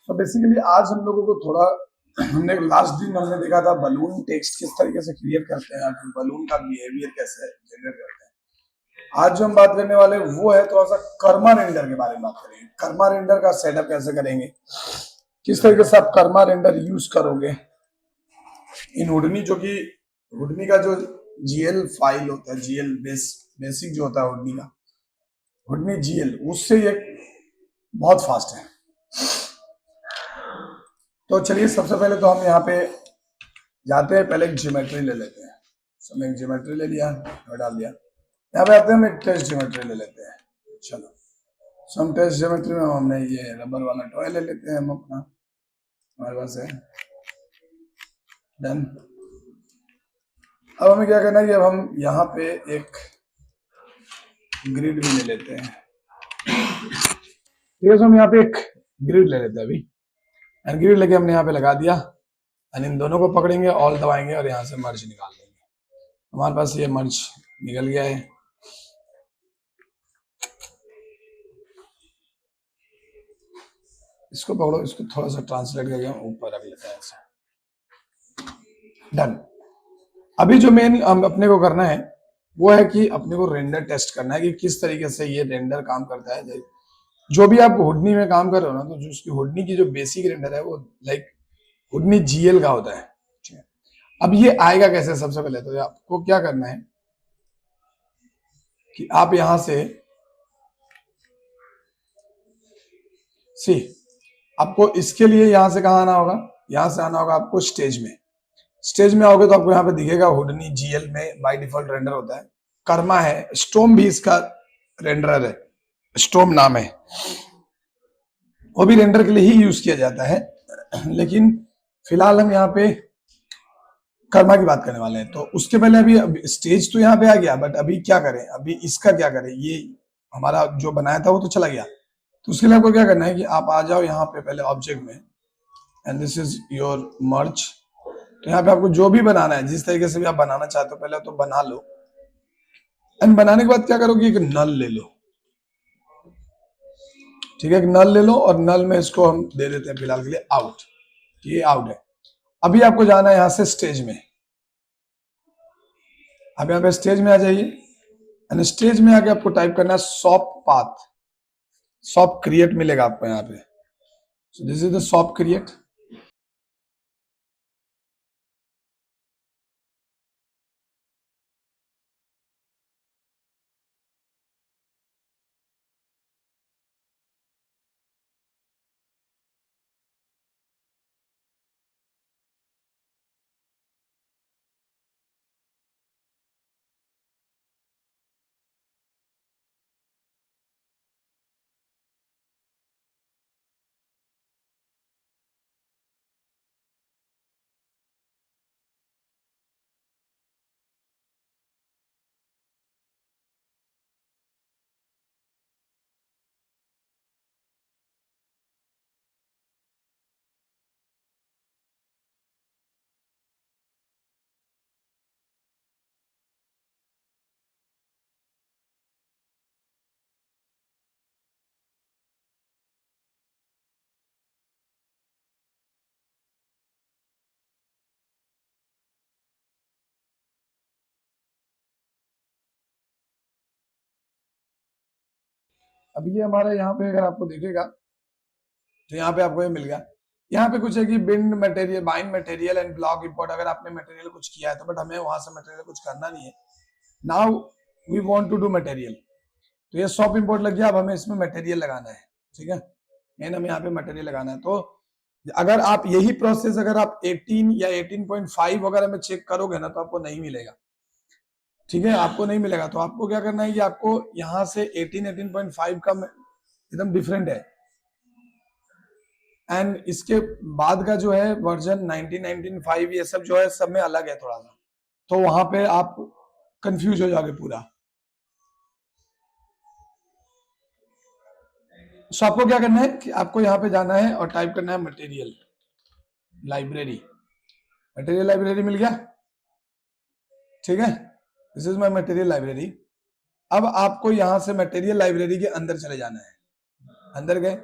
तो बेसिकली आज हम लोगों को थोड़ा हमने लास्ट दिन हमने देखा था बलून टेक्स्ट किस तरीके से क्रिएट करते हैं, फिर बलून का बिहेवियर कैसे जनरेट करते हैं। आज जो हम बात करने वाले वो है थोड़ा सा कर्मा रेंडर के बारे में बात करेंगे। कर्मा रेंडर का सेटअप कैसे करेंगे, किस तरीके से आप कर्मा रेंडर यूज करोगे इन हुडनी, जो कि हुडनी का जो जीएल फाइल होता है, जीएल बेसिक जो होता है हुडनी का, हुडनी जीएल, उससे ये बहुत फास्ट है। तो चलिए सबसे पहले तो हम यहाँ पे जाते हैं, पहले एक ज्योमेट्री ले लेते हैं। हमने एक ज्योमेट्री ले लिया और डाल दिया। यहाँ पे आते हैं, हम एक टेस्ट ज्योमेट्री ले लेते हैं। चलो हम टेस्ट ज्योमेट्री में हमने ये रबर वाला टॉय ले लेते हैं हम अपना, हमारे पास है। डन। अब हमें क्या करना है कि अब हम यहाँ पे एक ग्रिड भी ले लेते हैं। ठीक है, तो हम यहाँ पे एक ग्रिड ले लेते हैं अभी, एंड ग्रिड लेके हमने यहाँ पे लगा दिया, एंड इन दोनों को पकड़ेंगे, ऑल दबाएंगे और यहाँ से मर्ज निकाल देंगे। हमारे पास ये मर्ज निकल गया है। इसको पकड़ो, इसको थोड़ा सा ट्रांसलेट करके हम ऊपर रख लेते हैं ऐसे। डन। अभी जो मेन अपने को करना है वो है कि अपने को रेंडर टेस्ट करना है कि किस तरीके से ये रेंडर काम करता है। जो भी आप हुडनी में काम कर रहे हो ना, तो जो उसकी हुडनी की जो बेसिक रेंडर है वो लाइक हुडनी जीएल का होता है। अब ये आएगा कैसे, सबसे पहले तो आपको क्या करना है कि आप यहां से आपको इसके लिए यहां से कहा आना होगा, यहां से आना होगा आपको स्टेज में। स्टेज में आओगे तो आपको यहाँ पे दिखेगा हुडनी जीएल में बाय डिफॉल्ट रेंडर होता है, कर्मा है, स्टोम भी इसका रेंडर है, स्टोम नाम है, वो भी रेंडर के लिए ही यूज किया जाता है। लेकिन फिलहाल हम यहाँ पे कर्मा की बात करने वाले हैं। तो उसके पहले अभी स्टेज तो यहाँ पे आ गया, बट अभी क्या करें, अभी इसका क्या करें, ये हमारा जो बनाया था वो तो चला गया। तो उसके लिए आपको क्या करना है कि आप आ जाओ यहाँ पे पहले ऑब्जेक्ट में, एंड दिस इज योर मर्ज। तो यहाँ पे आपको जो भी बनाना है, जिस तरीके से भी आप बनाना चाहते हो, पहले तो बना लो, एंड बनाने के बाद क्या करोगे, एक नल ले लो। ठीक है, एक नल ले लो, और नल में इसको हम दे देते हैं फिलहाल के लिए आउट। ये आउट है। अभी आपको जाना है यहाँ से स्टेज में। आप यहाँ पे स्टेज में आ जाइए, एंड स्टेज में आके आपको टाइप करना है सॉप पाथ। सॉप क्रिएट मिलेगा आपको यहाँ पे। सो this is the shop create. अब ये हमारा यहाँ पे अगर आपको दिखेगा तो यहाँ पे आपको ये मिल गया। यहाँ पे कुछ है कि bind material, bind material and block import. अगर आपने मटेरियल कुछ किया है तो, बट हमें वहां से मटेरियल कुछ करना नहीं है। Now we want to do material. तो ये सॉप इंपोर्ट लग गया, अब हमें इसमें मटेरियल लगाना है। ठीक है, मेन हमें यहाँ पे मटेरियल लगाना है। तो अगर आप यही प्रोसेस अगर आप 18 या 18.5 वगैरह में चेक करोगे ना, तो आपको नहीं मिलेगा। ठीक है, आपको नहीं मिलेगा। तो आपको क्या करना है कि आपको यहाँ से 18.5 का एकदम डिफरेंट है, एंड इसके बाद का जो है वर्जन 19.5 ये सब जो है सब में अलग है थोड़ा सा। तो वहां पे आप कंफ्यूज हो जाओगे पूरा। सो आपको क्या करना है कि आपको यहाँ पे जाना है और टाइप करना है मटेरियल लाइब्रेरी। मटेरियल लाइब्रेरी मिल गया। ठीक है, this is my material library. अब आपको यहां से मटेरियल लाइब्रेरी के अंदर चले जाना है। अंदर गए,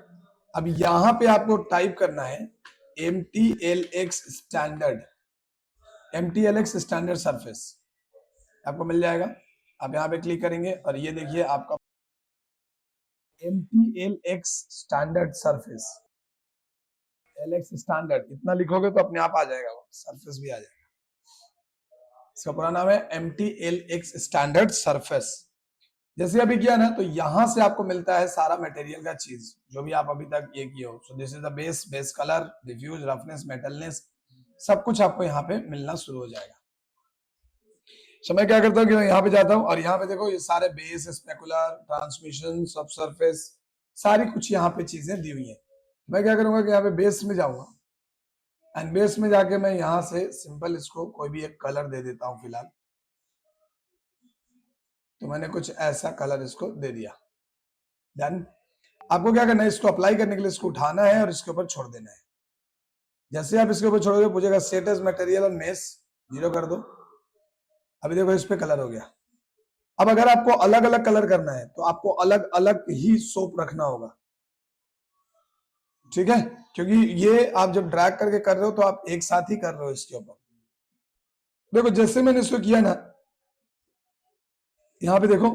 अब यहां पे आपको टाइप करना है MTLX standard, MTLX standard surface आपको मिल जाएगा। आप यहाँ पे क्लिक करेंगे और ये देखिए आपका MTLX standard surface, LX standard इतना लिखोगे तो अपने आप आ जाएगा, वो सरफेस भी आ जाएगा। इसका पूरा नाम है MTLX स्टैंडर्ड सरफेस। जैसे अभी किया ना, तो यहां से आपको मिलता है सारा मटेरियल का चीज जो भी आप अभी तक ये किए हो। So this is the base, base colour, diffuse, roughness, metalness, सब कुछ आपको यहाँ पे मिलना शुरू हो जाएगा। सो मैं क्या करता हूँ कि मैं यहाँ पे जाता हूँ और यहाँ पे देखो ये सारे बेस, स्पेकुलर, ट्रांसमिशन, सब सरफेस, सारी कुछ यहाँ पे चीजें दी हुई है। मैं क्या करूंगा कि यहाँ पे बेस में जाऊंगा एंड बेस में जाके मैं यहाँ से सिंपल इसको कोई भी एक कलर दे देता हूँ फिलहाल। तो मैंने कुछ ऐसा कलर इसको दे दिया। देन आपको क्या करना है, इसको अप्लाई करने के लिए इसको उठाना है और इसके ऊपर छोड़ देना है। जैसे आप इसके ऊपर छोड़ोगे पूछेगा सेट एज मटेरियल और मेस, 0 कर दो। अभी देखो इस पे कलर हो गया। अब अगर आपको अलग अलग कलर करना है तो आपको अलग अलग ही सोप रखना होगा, ठीक है, क्योंकि ये आप जब ड्रैग करके कर रहे हो तो आप एक साथ ही कर रहे हो इसके ऊपर। देखो जैसे मैंने इसको किया ना, यहां पे देखो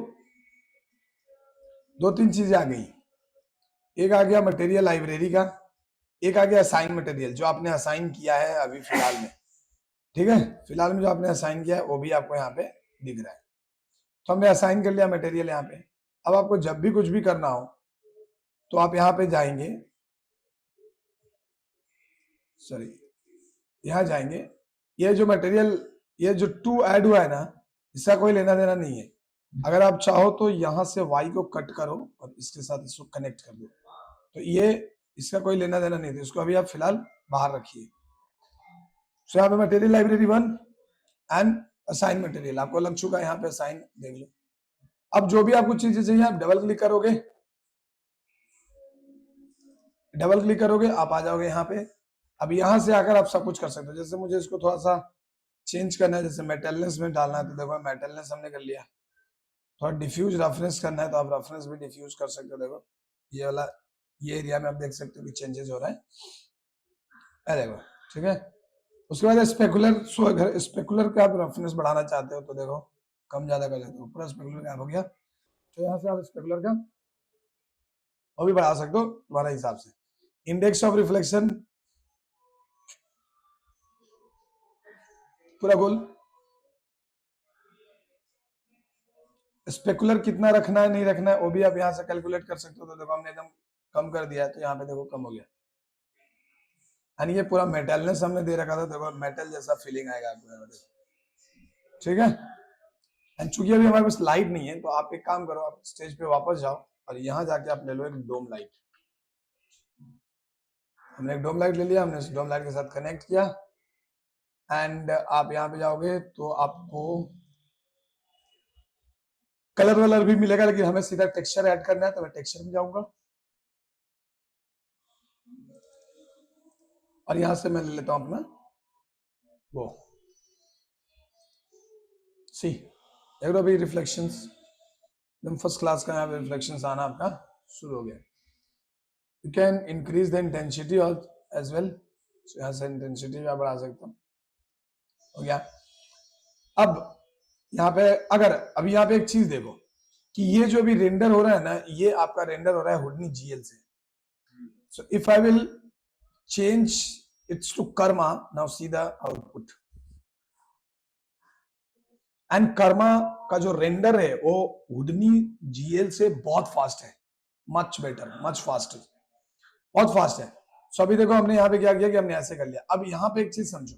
2-3 चीजें आ गई। एक आ गया मटेरियल लाइब्रेरी का, एक आ गया असाइन मटेरियल जो आपने असाइन किया है अभी फिलहाल में, ठीक है, फिलहाल में जो आपने असाइन किया है वो भी आपको यहाँ पे दिख रहा है। तो हमने असाइन कर लिया मटेरियल यहाँ पे। अब आपको जब भी कुछ भी करना हो तो आप यहाँ पे जाएंगे, सॉरी यहाँ जाएंगे, ये जो मटेरियल, ये जो टू ऐड हुआ है ना, इसका कोई लेना देना नहीं है। अगर आप चाहो तो यहाँ से वाई को कट करो और इसके साथ इसको कनेक्ट कर दो, तो ये इसका कोई लेना देना नहीं था, इसको अभी आप फिलहाल बाहर रखिए। सो यहाँ पे material library 1 and assign material आपको लग चुका है, यहाँ पे असाइन देख लो। अब जो भी आपको चीजें चाहिए आप डबल क्लिक करोगे, डबल क्लिक करोगे आप आ जाओगे यहाँ पे। अब यहाँ से आकर आप सब कुछ कर सकते हो। जैसे मुझे इसको थोड़ा सा चेंज करना है, जैसे मेटलनेस में डालना है तो देखो मेटलनेस हमने कर लिया। थोड़ा डिफ्यूज रफनेस करना है तो आप रफनेस भी डिफ्यूज कर सकते हो। देखो ये वाला, ये एरिया में आप देख सकते हो कि चेंजेस हो रहा है, देखो, ठीक है। उसके बाद स्पेकुलर, सो अगर स्पेकुलर का आप रफनेस बढ़ाना चाहते हो तो देखो कम ज्यादा कर लेते हो, पूरा स्पेकुलर गैप हो गया, तो यहाँ से आप स्पेकुलर का वो भी बढ़ा सकते हो तुम्हारे हिसाब से। इंडेक्स ऑफ रिफ्लेक्शन पूरा गोल, स्पेकुलर कितना रखना है नहीं रखना है वो भी आप यहाँ से कैलकुलेट कर सकते हो। तो देखो हमने एकदम कम कर दिया है तो यहाँ पे देखो कम हो गया। यानी ये पूरा मेटलनेस हमने दे रखा था, देखो मेटल जैसा फीलिंग आएगा आपको, ठीक है। एंड चूंकि अभी हमारे पास लाइट नहीं है तो आप एक काम करो, आप स्टेज पे वापस जाओ और यहाँ जाके आप ले लो एक डोम लाइट। हमने एक डोम लाइट ले लिया, हमने इस डोम लाइट के साथ कनेक्ट किया एंड आप यहाँ पे जाओगे तो आपको कलर वलर भी मिलेगा, लेकिन हमें सीधा टेक्सचर ऐड करना है तो मैं टेक्सचर में जाऊंगा और यहां से मैं ले लेता हूं अपना वो सी, देख लो अभी रिफ्लेक्शंस एकदम फर्स्ट क्लास का यहाँ पे रिफ्लेक्शंस आना आपका शुरू हो गया। You can increase the intensity as well, यहाँ से इंटेंसिटी भी आप बढ़ा सकते हो गया। अब यहाँ पे अगर अभी यहाँ पे एक चीज देखो कि ये जो अभी रेंडर हो रहा है ना, ये आपका रेंडर हो रहा है हुडनी जीएल से। So if I will change its to Karma, now see the output. And Karma का जो रेंडर है वो हुडनी जीएल से बहुत फास्ट है, मच बेटर, मच फास्टर, बहुत फास्ट है। सो अभी देखो हमने यहाँ पे क्या किया कि हमने ऐसे कर लिया। अब यहाँ पे एक चीज समझो,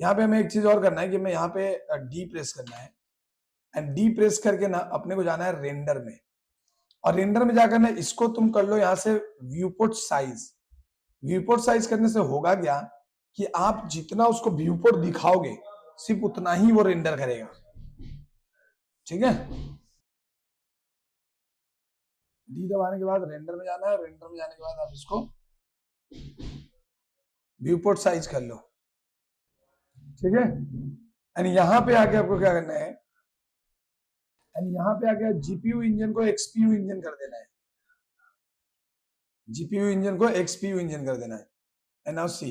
यहाँ पे हमें एक चीज और करना है कि मैं यहाँ पे डी प्रेस करना है एंड डी प्रेस करके ना अपने को जाना है रेंडर में, और रेंडर में जाकर ना इसको तुम कर लो यहाँ से व्यूपोर्ट साइज। व्यूपोर्ट साइज करने से होगा क्या कि आप जितना उसको व्यूपोर्ट दिखाओगे सिर्फ उतना ही वो रेंडर करेगा, ठीक है। डी दबाने के बाद रेंडर में जाना है, रेंडर में जाने के बाद आप इसको व्यूपोर्ट साइज कर लो, ठीक है। एंड यहां पे आके आपको क्या करना है, एंड यहां पे आके जीपीयू इंजन को एक्सपीयू इंजन कर देना है। जीपीयू इंजन को एक्सपीयू इंजन कर देना है। एंड नाउ सी,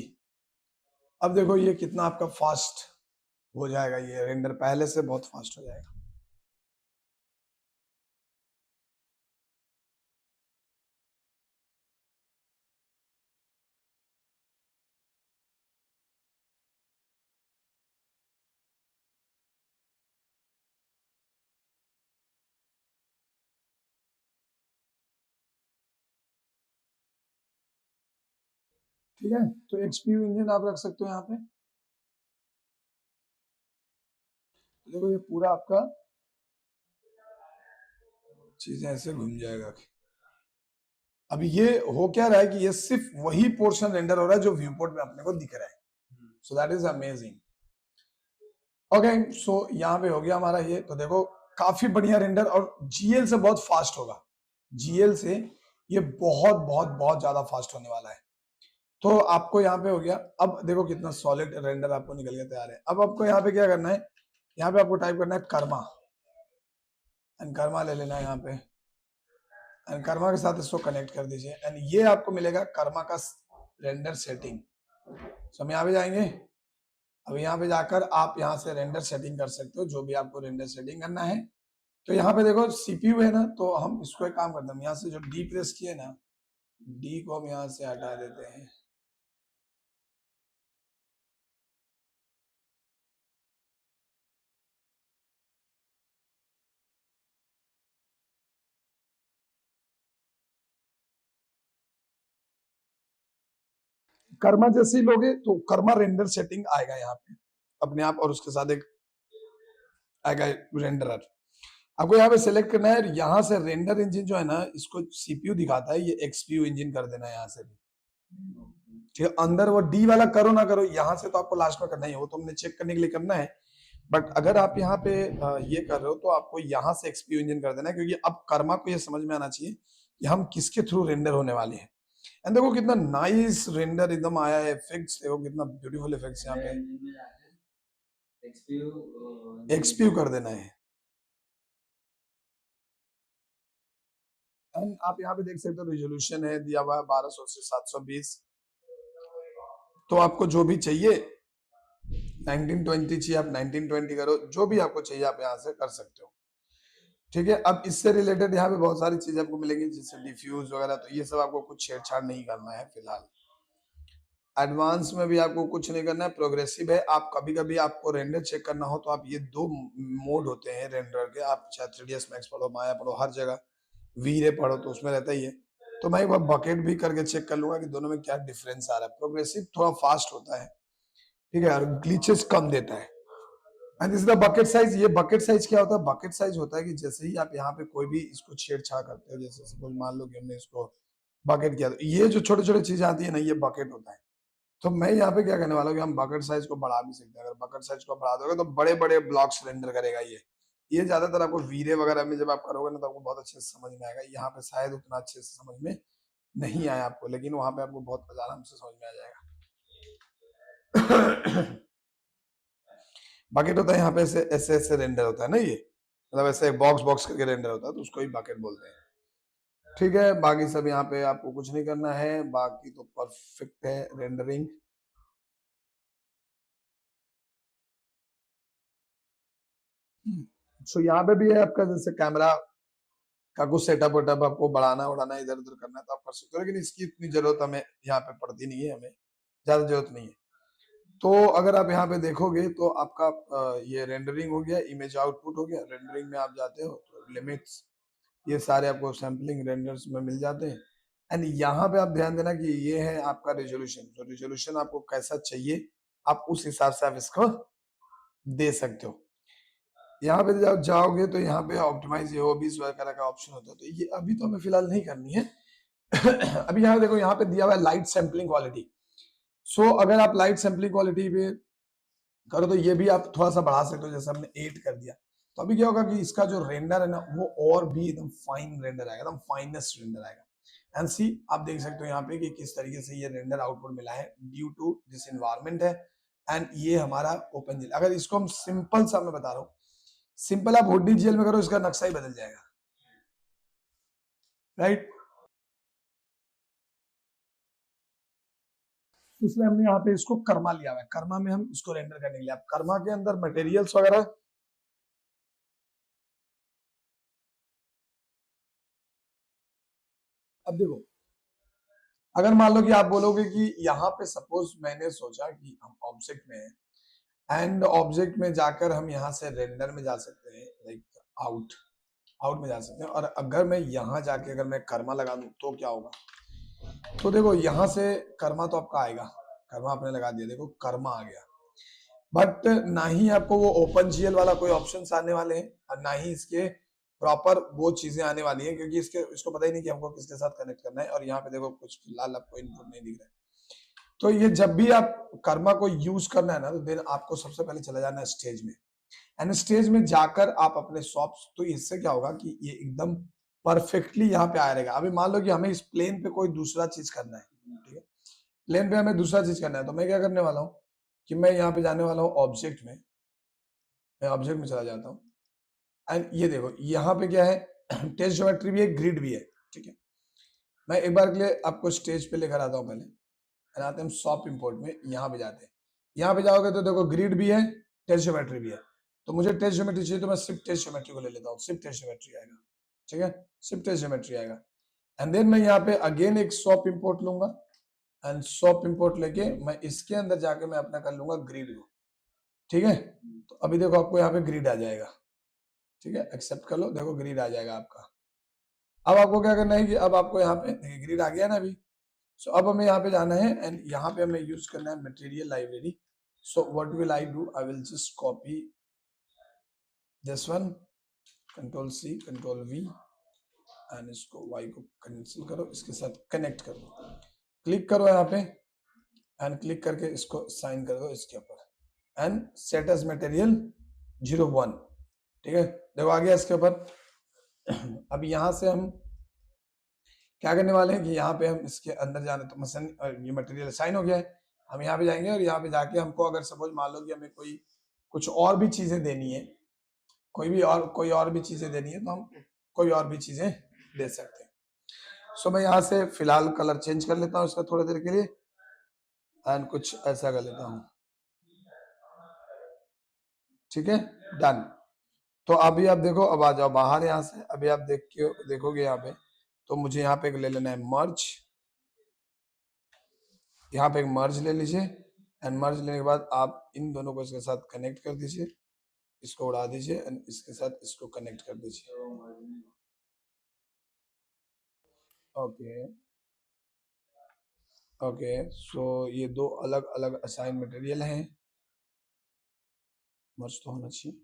अब देखो ये कितना आपका फास्ट हो जाएगा, ये रेंडर पहले से बहुत फास्ट हो जाएगा। ठीक है, तो एक्सपीयू इंजन आप रख सकते हो यहाँ पे। देखो ये पूरा आपका चीजें ऐसे घूम जाएगा। अब ये हो क्या रहा है कि ये सिर्फ वही पोर्शन रेंडर हो रहा है जो व्यू पोर्ट में अपने को दिख रहा है। So that is amazing. Okay, so यहाँ पे हो गया हमारा ये। तो देखो काफी बढ़िया रेंडर, और जीएल से बहुत फास्ट होगा। जीएल से ये बहुत बहुत बहुत ज्यादा फास्ट होने वाला है। तो आपको यहाँ पे हो गया। अब देखो कितना सॉलिड रेंडर आपको निकल के तैयार है। अब आपको यहाँ पे क्या करना है, यहाँ पे आपको टाइप करना है कर्मा, एंड कर्मा ले लेना है यहाँ पे, एंड कर्मा के साथ इसको कनेक्ट कर दीजिए, एंड ये आपको मिलेगा कर्मा का रेंडर सेटिंग। तो हम यहाँ पे जाएंगे। अब यहाँ पे जाकर आप यहाँ से रेंडर सेटिंग कर सकते हो, जो भी आपको रेंडर सेटिंग करना है। तो यहाँ पे देखो सीपीयू है ना, तो हम इसको एक काम करते हैं, यहाँ से जो डी प्रेस किए ना, डी को हम यहाँ से हटा देते हैं। कर्मा जैसे ही लोगे तो कर्मा रेंडर सेटिंग आएगा यहाँ पे अपने आप, और उसके साथ एक आएगा रेंडरर। आपको यहाँ पे सेलेक्ट करना है, यहाँ से रेंडर इंजन जो है ना, इसको सीपीयू दिखाता है, ये एक्सपीयू इंजन कर देना है यहाँ से भी। ठीक है, अंदर वो डी वाला करो ना करो, यहाँ से तो आपको लास्ट में करना ही है, वो तो हमने चेक करने के लिए करना है। बट अगर आप यहाँ पे ये कर रहे हो तो आपको यहाँ से एक्सपीयू इंजन कर देना है, क्योंकि अब कर्मा को ये समझ में आना चाहिए कि हम किसके थ्रू रेंडर होने वाले हैं। एंड देखो कितना नाइस रेंडर एकदम आया है, इफेक्ट्स देखो कितना ब्यूटीफुल इफेक्ट्स यहाँ पे। एक्सपीयू कर देना है। एंड आप यहाँ पे देख सकते हो रेजोल्यूशन है दिया हुआ है 1200 से 720। तो आपको जो भी चाहिए 1920 चाहिए, आप 1920 करो, जो भी आपको चाहिए आप यहाँ से कर सकते हो। ठीक है, अब इससे रिलेटेड यहाँ पे बहुत सारी चीजें आपको मिलेंगी, जैसे डिफ्यूज वगैरह, तो ये सब आपको कुछ छेड़छाड़ नहीं करना है फिलहाल। एडवांस में भी आपको कुछ नहीं करना है, प्रोग्रेसिव है। आप कभी कभी आपको रेंडर चेक करना हो तो आप ये दो मोड होते हैं रेंडर के, आप चाहे 3ds मैक्स पढ़ो, माया पढ़ो, हर जगह वी रे पढ़ो तो उसमें रहता ही है। तो मैं एक बार बकेट भी करके चेक कर लूंगा कि दोनों में क्या डिफरेंस आ रहा है। प्रोग्रेसिव थोड़ा फास्ट होता है, ठीक है, और ग्लिचेस कम देता है। And this is the bucket size. ये बकेट साइज क्या होता है, बकेट साइज होता है कि जैसे ही आप यहाँ पे कोई भी इसको छेड़छाड़ करते हो, जैसे सपोज मान लो कि हमने इसको बकेट किया, तो ये जो छोटे छोटे चीजें आती है ना, ये बकेट होता है। तो मैं यहाँ पे क्या करने वाला हूँ कि हम बकेट साइज को बढ़ा भी सकते हैं। अगर बकेट साइज को बढ़ा दोगे तो बड़े बड़े ब्लॉक्स रेंडर करेगा ये ज्यादातर आपको वीरे वगैरह में जब आप करोगे ना, तो आपको बहुत अच्छे से समझ में आएगा। यहाँ पे शायद उतना अच्छे से समझ में नहीं आया आपको, लेकिन वहां पे आपको बहुत आराम से समझ में आ जाएगा। बकेट होता है यहाँ पे ऐसे ऐसे ऐसे रेंडर होता है ना, ये मतलब ऐसे बॉक्स बॉक्स करके रेंडर होता है, तो उसको ही बकेट बोलते हैं। ठीक है, बाकी सब यहाँ पे आपको कुछ नहीं करना है, बाकी तो परफेक्ट है रेंडरिंग। सो यहाँ पे भी है आपका, जैसे कैमरा का कुछ सेटअप वेटअप आपको बढ़ाना उड़ाना इधर उधर करना है तो आप कर सकते हो, लेकिन इसकी इतनी जरूरत हमें यहाँ पे पड़ती नहीं है, हमें ज्यादा जरूरत नहीं है। तो अगर आप यहाँ पे देखोगे तो आपका ये रेंडरिंग हो गया, इमेज आउटपुट हो गया। रेंडरिंग में आप जाते हो तो लिमिट्स, ये सारे आपको सैम्पलिंग रेंडर्स में मिल जाते हैं। एंड यहाँ पे आप ध्यान देना कि ये है आपका रेजोल्यूशन। तो रेजोल्यूशन आपको कैसा चाहिए, आप उस हिसाब से आप इसको दे सकते हो। यहाँ पे जब जाओगे तो यहाँ पे ऑप्टिमाइज हॉबीज वगैरह का ऑप्शन होता है, तो ये अभी तो हमें फिलहाल नहीं करनी है। अभी यहाँ देखो, यहाँ पे दिया हुआ है लाइट सैम्पलिंग क्वालिटी। सो अगर आप लाइट सैम्पलिंग क्वालिटी पे करो तो ये भी आप थोड़ा सा बढ़ा सकते हो, जैसे हमने 8 कर दिया। तो अभी क्या होगा कि इसका जो रेंडर है ना, वो और भी एकदम फाइन रेंडर आएगा, एकदम फाइनेस्ट रेंडर आएगा। एंड सी, आप देख सकते हो यहाँ पे कि किस तरीके से ये रेंडर आउटपुट मिला है ड्यू टू दिस इन्वायरमेंट है। एंड ये हमारा ओपन जेल, अगर इसको हम सिंपल सा मैं बता रहा हूँ, सिंपल आप हुडी जेल में करो, इसका नक्शा ही बदल जाएगा, राइट। तो इसलिए हमने यहाँ पे इसको कर्मा लिया हुआ है। कर्मा में हम इसको रेंडर करने के लिए, अब कर्मा के अंदर मटेरियल्स वगैरह अब देखो, अगर मान लो कि आप बोलोगे कि यहाँ पे सपोज मैंने सोचा कि हम ऑब्जेक्ट में हैं एंड ऑब्जेक्ट में जाकर हम यहाँ से रेंडर में जा सकते हैं, लाइक आउट आउट में जा सकते हैं, और अगर मैं यहाँ जाके अगर मैं कर्मा लगा दूं तो क्या होगा। तो देखो यहाँ से कर्मा तो आपका आएगा, कर्मा आपने लगा दिया, देखो कर्मा आ गया, बट ना ही आपको वो ओपन जीएल वाला कोई ऑप्शन आने वाले हैं और ना ही इसके प्रॉपर वो चीजें आने वाली हैं, क्योंकि इसको पता ही नहीं कि हमको किसके साथ कनेक्ट करना है। और यहाँ पे देखो कुछ फिलहाल आपको इनपुट नहीं दिख रहा है। तो ये जब भी आप कर्मा को यूज करना है ना, तो देन आपको सबसे पहले चला जाना है स्टेज में, एंड स्टेज में जाकर आप अपने सॉफ्ट, तो इससे क्या होगा कि ये एकदम परफेक्टली यहाँ पे आ रहेगा। अभी मान लो कि हमें इस प्लेन पे कोई दूसरा चीज करना है, ठीक है, प्लेन पे हमें दूसरा चीज करना है, तो मैं क्या करने वाला हूँ कि मैं यहाँ पे जाने वाला हूँ ऑब्जेक्ट में, मैं ऑब्जेक्ट में चला जाता हूँ, एंड ये देखो यहाँ पे क्या है, टेस्ट ज्योमेट्री भी है, ग्रिड भी है, ठीक है। मैं एक बार के लिए आपको स्टेज पे लेकर आता हूँ, पहले आते हैं सॉप इंपोर्ट में, यहाँ पे जाते हैं, यहाँ पे जाओगे तो देखो ग्रिड भी है, टेस्ट ज्योमेट्री भी है। तो मुझे टेस्ट ज्योमेट्री चाहिए तो मैं सिर्फ टेस्ट ज्योमेट्री को ले लेता हूँ, सिर्फ टेस्ट ज्योमेट्री आएगा, ठीक है, सिर्फ टेस्ट ज्योमेट्री आएगा। एंड देन मैं यहाँ पे अगेन एक सॉप इंपोर्ट लूंगा, एंड सॉप इंपोर्ट लेके मैं इसके अंदर जाके मैं अपना कर लूंगा ग्रिड को, ठीक है। तो अभी देखो आपको यहाँ पे ग्रिड आ जाएगा, ठीक है, एक्सेप्ट कर लो, देखो ग्रिड आ जाएगा आपका। अब आपको क्या करना है कि अब आपको यहाँ पे ग्रिड आ गया ना अभी। सो अब हमें यहाँ पे जाना है एंड यहाँ पे हमें यूज करना है material library. So what will I do, I will just copy this one, control C control V, and इसको वाई को कैंसिल करो, इसके साथ कनेक्ट करो, क्लिक करो यहाँ पे, एंड क्लिक करके इसको साइन कर दो इसके ऊपर, एंड सेट एज मटेरियल 01, ठीक है, देखो आ गया इसके ऊपर। अब यहाँ से हम क्या करने वाले हैं कि यहाँ पे हम इसके अंदर जाने, तो मसलन ये मटेरियल साइन हो गया है, हम यहाँ पे जाएंगे और यहाँ पे जाके हमको अगर सपोज मान लो कि हमें कोई कुछ और भी चीजें देनी है, कोई और भी चीजें देनी है, तो हम कोई और भी चीजें दे सकते हैं। सो मैं यहाँ से फिलहाल कलर चेंज कर लेता हूँ इसका थोड़ी देर के लिए, एंड कुछ ऐसा कर लेता हूँ, ठीक है, डन। तो अभी आप देखो, अब आ जाओ बाहर यहाँ से, अभी आप देखोगे यहाँ पे, तो मुझे यहाँ पे ले लेना है मर्ज, यहाँ पे एक मर्ज ले लीजिए, एंड मर्ज लेने के बाद आप इन दोनों को इसके साथ कनेक्ट कर दीजिए, इसको उड़ा दीजिए एंड इसके साथ इसको कनेक्ट कर दीजिए, ओके ओके। सो ये दो अलग अलग असाइन मटेरियल हैं, मर्ज तो होना चाहिए,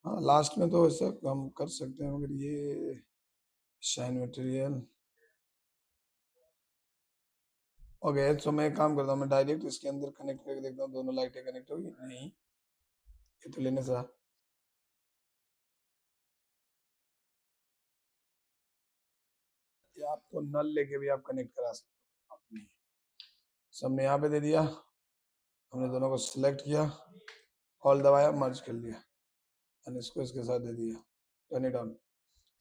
हाँ लास्ट में तो ऐसा हम कर सकते हैं, मगर ये शाइन मटेरियल, ओके। सो मैं एक काम करता हूँ, मैं डायरेक्ट इसके अंदर कनेक्ट करके देखता हूँ दोनों लाइटें कनेक्ट होगी, नहीं ये तो लेने से आपको नल लेके भी आप कनेक्ट करा सकते हो अपनी। सबने यहाँ पे दे दिया, हमने दोनों को सिलेक्ट किया, ऑल दबाया, मर्ज कर लिया, एंड इसको इसके साथ दे दिया, टर्न इट ऑन,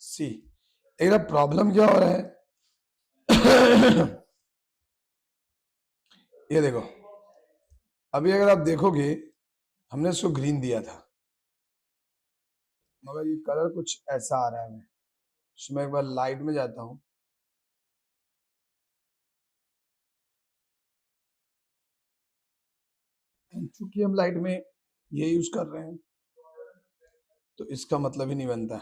सी। एक प्रॉब्लम क्या हो रहा है, ये देखो, अभी अगर आप देखोगे हमने इसको ग्रीन दिया था, मगर ये कलर कुछ ऐसा आ रहा है। मैं एक बार लाइट में जाता हूँ, चूंकि हम लाइट में ये यूज कर रहे हैं तो इसका मतलब ही नहीं बनता।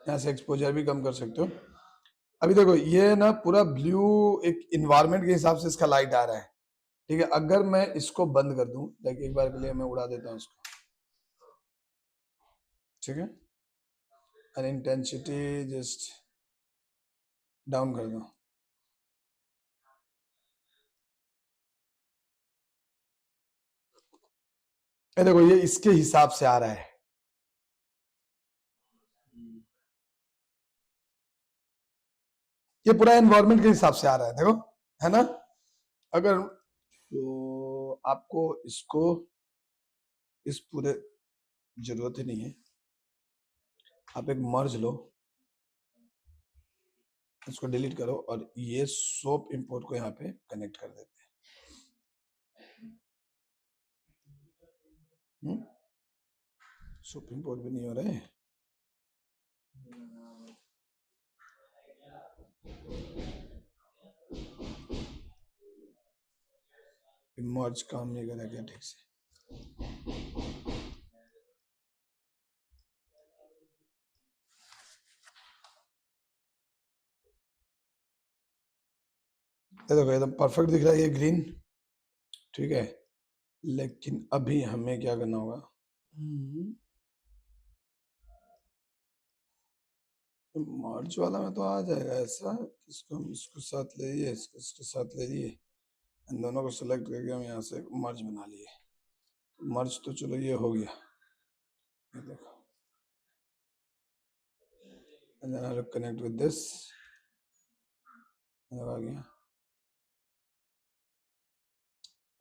यहाँ से एक्सपोजर भी कम कर सकते हो। अभी देखो ये ना पूरा ब्लू एक इन्वायरमेंट के हिसाब से इसका लाइट आ रहा है, ठीक है। अगर मैं इसको बंद कर दूं, लाइक एक बार के लिए मैं उड़ा देता हूँ इसको, ठीक है, एंड इंटेंसिटी जस्ट डाउन कर दूं, ये देखो ये इसके हिसाब से आ रहा है, ये पूरा एनवायरमेंट के हिसाब से आ रहा है, देखो, है ना। अगर तो आपको इसको इस पूरे जरूरत ही नहीं है, आप एक मर्ज लो, इसको डिलीट करो और ये सोप इंपोर्ट को यहाँ पे कनेक्ट कर देते हैं। सोप इंपोर्ट भी नहीं हो रहे। मर्ज काम नहीं करा क्या ठीक से? देखो एकदम परफेक्ट दिख रहा है ये ग्रीन, ठीक है। लेकिन अभी हमें क्या करना होगा, मर्ज वाला में तो आ जाएगा ऐसा, इसको हम इसको साथ ले लिए, इसको इसके साथ ले लिए, इन दोनों को सिलेक्ट करके हम यहाँ से मर्ज बना लिए। मर्ज तो चलो ये हो गया, ये देखो, and then I'll connect with this, आ गया।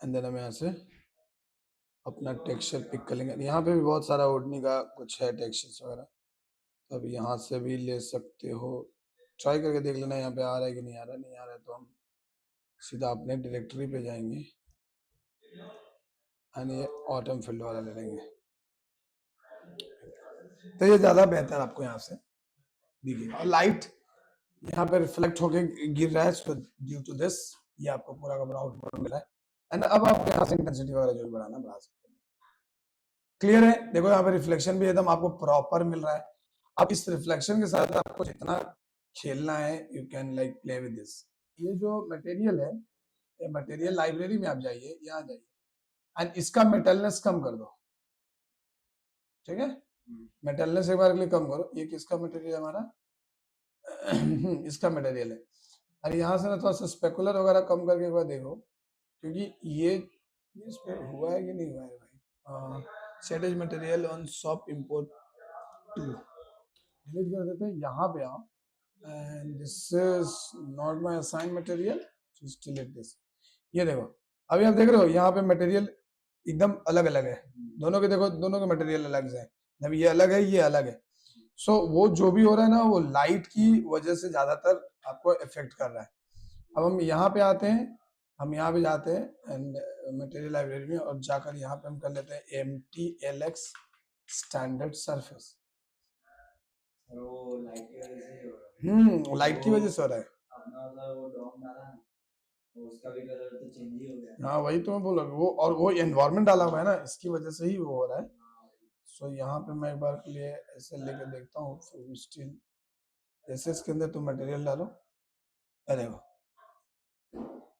एंड देन हम यहाँ से अपना टेक्सचर पिक कर लेंगे। यहाँ पे भी बहुत सारा ओडनी का कुछ है टेक्सचर्स वगैरह, तो अब यहाँ से भी ले सकते हो, ट्राई करके देख लेना यहाँ पे आ रहा है कि नहीं आ रहा। नहीं आ रहा है तो हम सीधा अपने डायरेक्टरी पे जाएंगे एंड ये ऑटम फील्ड वाला ले लेंगे, तो ये ज्यादा बेहतर आपको यहाँ से दिखेगा। और लाइट यहाँ पे रिफ्लेक्ट होके गिर रहा है, सो ड्यू टू दिस ये आपको पूरा का पूरा आउटपुट मिला है। एंड अब आप यहाँ से इंटेंसिटी वगैरह जो बढ़ाना बढ़ा सकते हैं। क्लियर है? देखो यहाँ पे रिफ्लेक्शन भी एकदम आपको प्रॉपर मिल रहा है। अब इस रिफ्लेक्शन के साथ आपको जितना खेलना है you can like play with this. ये जो मटेरियल है, ये मटेरियल लाइब्रेरी में आप जाइए, यहाँ जाइए एंड इसका मेटलनेस कम कर दो, ठीक है। मेटलनेस एक बार के लिए कम करो। ये किसका मटेरियल है हमारा? इसका मटेरियल है। और यहाँ से ना थोड़ा सा स्पेकुलर वगैरह कम करके एक बार देखो, क्योंकि ये इस पे हुआ है कि नहीं हुआ है भाई। Set as material on SOP import to, delete कर देते हैं। यहाँ पे आओ and this is not my assign material, just delete this. ये देखो अभी आप देख रहे हो यहाँ पे मटेरियल एकदम अलग अलग है, दोनों के देखो, दोनों के मटेरियल अलग है। जब ये अलग है, ये अलग है, सो वो जो भी हो रहा है ना वो लाइट की वजह से ज्यादातर आपको इफेक्ट कर रहा है। अब हम यहाँ पे आते हैं, हम यहाँ पे जाते हैं एंड मटेरियल लाइब्रेरी में, और जाकर यहाँ पे हम कर लेते हैं MTLX स्टैंडर्ड सरफेस। लाइट की वजह से हो रहा है। उसका भी कलर तो चेंज ही हो गया। हाँ वही तो मैं बोल रहा हूँ, वो और वो एनवायरनमेंट डाला हुआ है ना, इसकी वजह से ही वो हो रहा है। सो यहाँ पे मैं एक बार के लिए ऐसे लेके देखता हूँ, स्टील जैसे इसके अंदर तुम मटेरियल डालो, अरे देखो,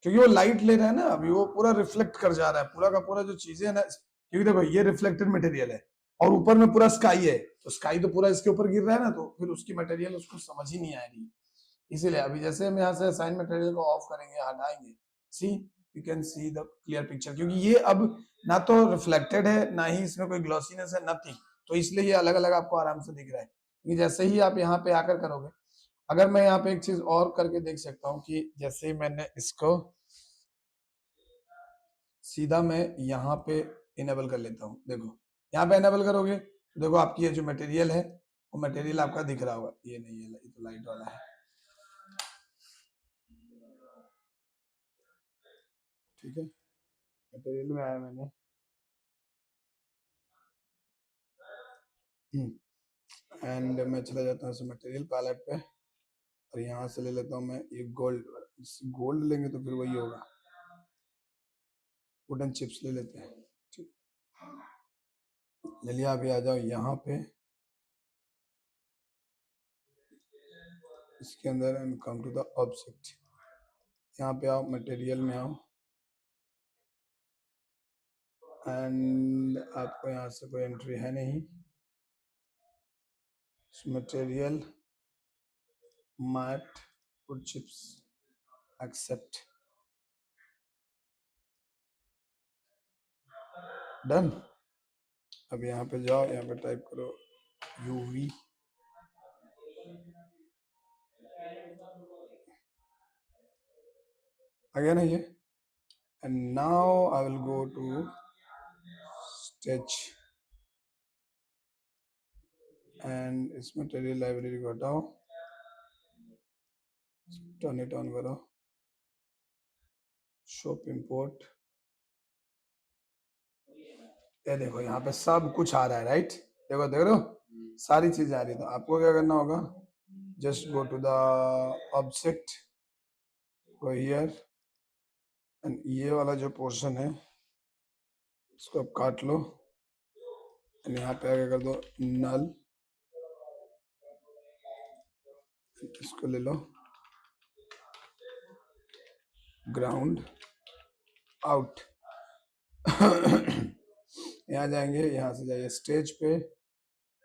क्योंकि वो लाइट ले रहा है ना, अभी वो पूरा रिफ्लेक्ट कर जा रहा है, पूरा का पूरा जो चीजें है ना, क्योंकि देखो ये रिफ्लेक्टेड मटेरियल है और ऊपर में पूरा स्काई है, तो स्काई तो पूरा इसके ऊपर गिर रहा है ना, तो फिर उसकी मटेरियल उसको समझ ही नहीं आ रही। इसीलिए अभी जैसे हम यहाँ से साइन मटेरियल को ऑफ करेंगे, हटाएंगे, see you can see the clear picture, क्योंकि ये अब ना तो रिफ्लेक्टेड है ना ही इसमें कोई ग्लॉसीनेस है, नथिंग, तो इसलिए ये अलग अलग आपको आराम से दिख रहा है। क्योंकि जैसे ही आप यहाँ पे आकर करोगे, अगर मैं यहाँ पे एक चीज और करके देख सकता हूँ कि जैसे ही मैंने इसको सीधा मैं यहाँ पे इनेबल कर लेता हूँ, देखो यहाँ पे इनेबल करोगे तो देखो आपकी ये जो मटेरियल है वो मटेरियल आपका दिख रहा होगा। ये नहीं है, ये तो लाइट वाला है, ठीक है। मटेरियल में आया मैंने, एंड मैं चला जाता हूँ मटेरियल पैलेट पे और यहाँ से ले लेता हूँ मैं ये गोल्ड। गोल्ड लेंगे तो फिर वही होगा, वुडन चिप्स ले लेते हैं, ठीक। चलिए अभी आ जाओ यहाँ पे, इसके अंदर and come to the object. यहाँ पे आओ, मटेरियल में आओ एंड आपको यहाँ से कोई एंट्री है नहीं, material mat wood chips accept, done. अब यहाँ पे जाओ, यहाँ पे टाइप करो UV, आ गया ना ये। And now I will go to sketch and इसमें टेली लाइब्रेरी को हटाओ, टर्न इट ऑन करो, शॉप इंपोर्ट, ये देखो यहाँ पे सब कुछ आ रहा है, राइट? देखो देख रहे हो सारी चीजें आ रही है। तो आपको क्या करना होगा, just go to the object, go here, and ये वाला जो पोर्शन है इसको आप काट लो, एंड यहाँ पे आगे कर दो नल, इसको ले लो, ग्राउंड आउट। यहाँ जाएंगे, यहाँ से जाइए स्टेज पे,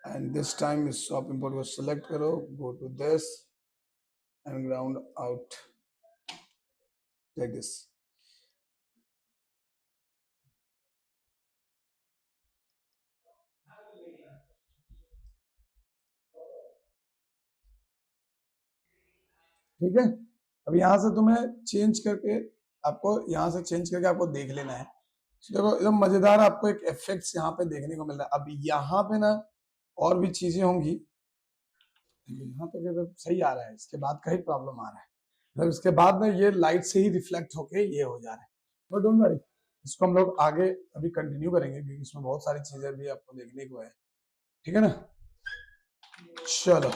एंड दिस टाइम इस शॉप इंपोर्ट को सिलेक्ट करो, go to this and ground out like this. ठीक है, अब यहाँ से तुम्हें चेंज करके, आपको यहाँ से चेंज करके आपको देख लेना है। देखो एकदम मजेदार आपको एक इफेक्ट्स यहाँ पे देखने को मिल रहा है। अब यहाँ पे ना और भी चीजें होंगी, यहाँ तक तो सही आ रहा है, इसके बाद का ही प्रॉब्लम आ रहा है, मतलब इसके बाद में ये लाइट से ही रिफ्लेक्ट होके ये हो जा रहा है। बट डोंट वरी, इसको हम लोग आगे अभी कंटिन्यू करेंगे क्योंकि इसमें बहुत सारी चीजें भी आपको देखने को है। ठीक है ना, चलो।